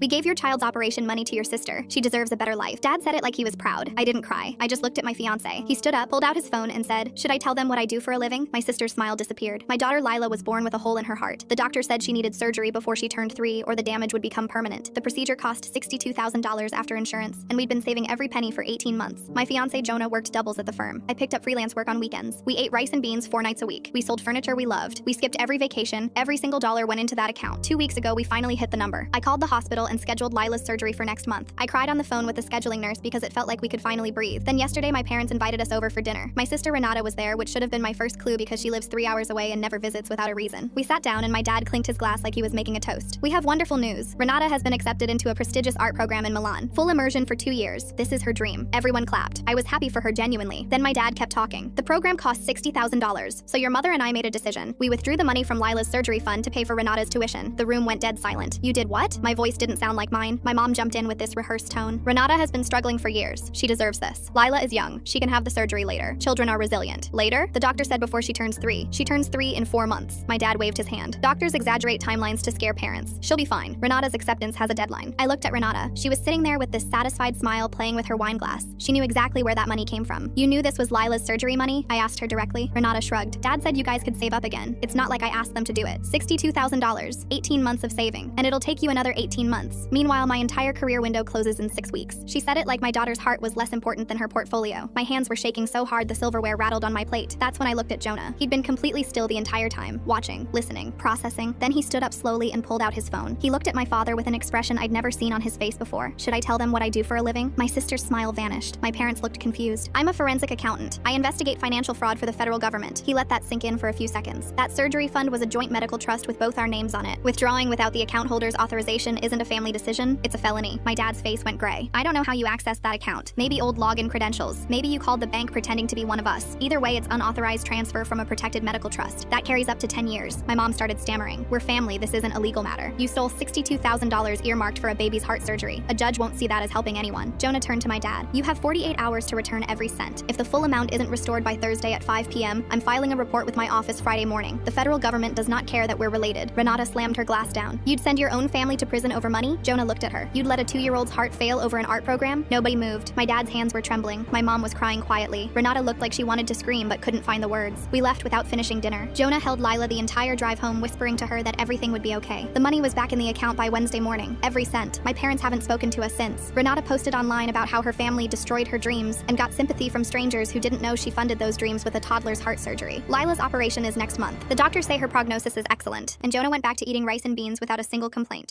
We gave your child's operation money to your sister. She deserves a better life. Dad said it like he was proud. I didn't cry. I just looked at my fiance. He stood up, pulled out his phone, and said, "Should I tell them what I do for a living?" My sister's smile disappeared. My daughter Lila was born with a hole in her heart. The doctor said she needed surgery before she turned 3 or the damage would become permanent. The procedure cost $62,000 after insurance, and we'd been saving every penny for 18 months. My fiance Jonah worked doubles at the firm. I picked up freelance work on weekends. We ate rice and beans 4 nights a week. We sold furniture we loved. We skipped every vacation. Every single dollar went into that account. 2 weeks ago, we finally hit the number. I called the hospital and scheduled Lila's surgery for next month. I cried on the phone with the scheduling nurse because it felt like we could finally breathe. Then yesterday, my parents invited us over for dinner. My sister Renata was there, which should have been my first clue because she lives 3 hours away and never visits without a reason. We sat down and my dad clinked his glass like he was making a toast. We have wonderful news. Renata has been accepted into a prestigious art program in Milan. Full immersion for 2 years. This is her dream. Everyone clapped. I was happy for her genuinely. Then my dad kept talking. The program cost $60,000. So your mother and I made a decision. We withdrew the money from Lila's surgery fund to pay for Renata's tuition. The room went dead silent. You did what? My voice didn't sound like mine. My mom jumped in with this rehearsed tone. Renata has been struggling for years. She deserves this. Lila is young. She can have the surgery later. Children are resilient. Later? The doctor said before she turns 3. She turns 3 in 4 months. My dad waved his hand. Doctors exaggerate timelines to scare parents. She'll be fine. Renata's acceptance has a deadline. I looked at Renata. She was sitting there with this satisfied smile playing with her wine glass. She knew exactly where that money came from. You knew this was Lila's surgery money? I asked her directly. Renata shrugged. Dad said you guys could save up again. It's not like I asked them to do it. $62,000. 18 months of saving. And it'll take you another 18 months. Meanwhile, my entire career window closes in 6 weeks. She said it like my daughter's heart was less important than her portfolio. My hands were shaking so hard the silverware rattled on my plate. That's when I looked at Jonah. He'd been completely still the entire time, watching, listening, processing. Then he stood up slowly and pulled out his phone. He looked at my father with an expression I'd never seen on his face before. Should I tell them what I do for a living? My sister's smile vanished. My parents looked confused. I'm a forensic accountant. I investigate financial fraud for the federal government. He let that sink in for a few seconds. That surgery fund was a joint medical trust with both our names on it. Withdrawing without the account holder's authorization isn't a family decision, it's a felony. My dad's face went gray. I don't know how you accessed that account. Maybe old login credentials. Maybe you called the bank pretending to be one of us. Either way, it's unauthorized transfer from a protected medical trust. That carries up to 10 years. My mom started stammering. We're family, this isn't a legal matter. You stole $62,000 earmarked for a baby's heart surgery. A judge won't see that as helping anyone. Jonah turned to my dad. You have 48 hours to return every cent. If the full amount isn't restored by Thursday at 5 p.m., I'm filing a report with my office Friday morning. The federal government does not care that we're related. Renata slammed her glass down. You'd send your own family to prison over money? Jonah looked at her. You'd let a 2-year-old's heart fail over an art program? Nobody moved. My dad's hands were trembling. My mom was crying quietly. Renata looked like she wanted to scream but couldn't find the words. We left without finishing dinner. Jonah held Lila the entire drive home, whispering to her that everything would be okay. The money was back in the account by Wednesday morning. Every cent. My parents haven't spoken to us since. Renata posted online about how her family destroyed her dreams and got sympathy from strangers who didn't know she funded those dreams with a toddler's heart surgery. Lila's operation is next month. The doctors say her prognosis is excellent, and Jonah went back to eating rice and beans without a single complaint.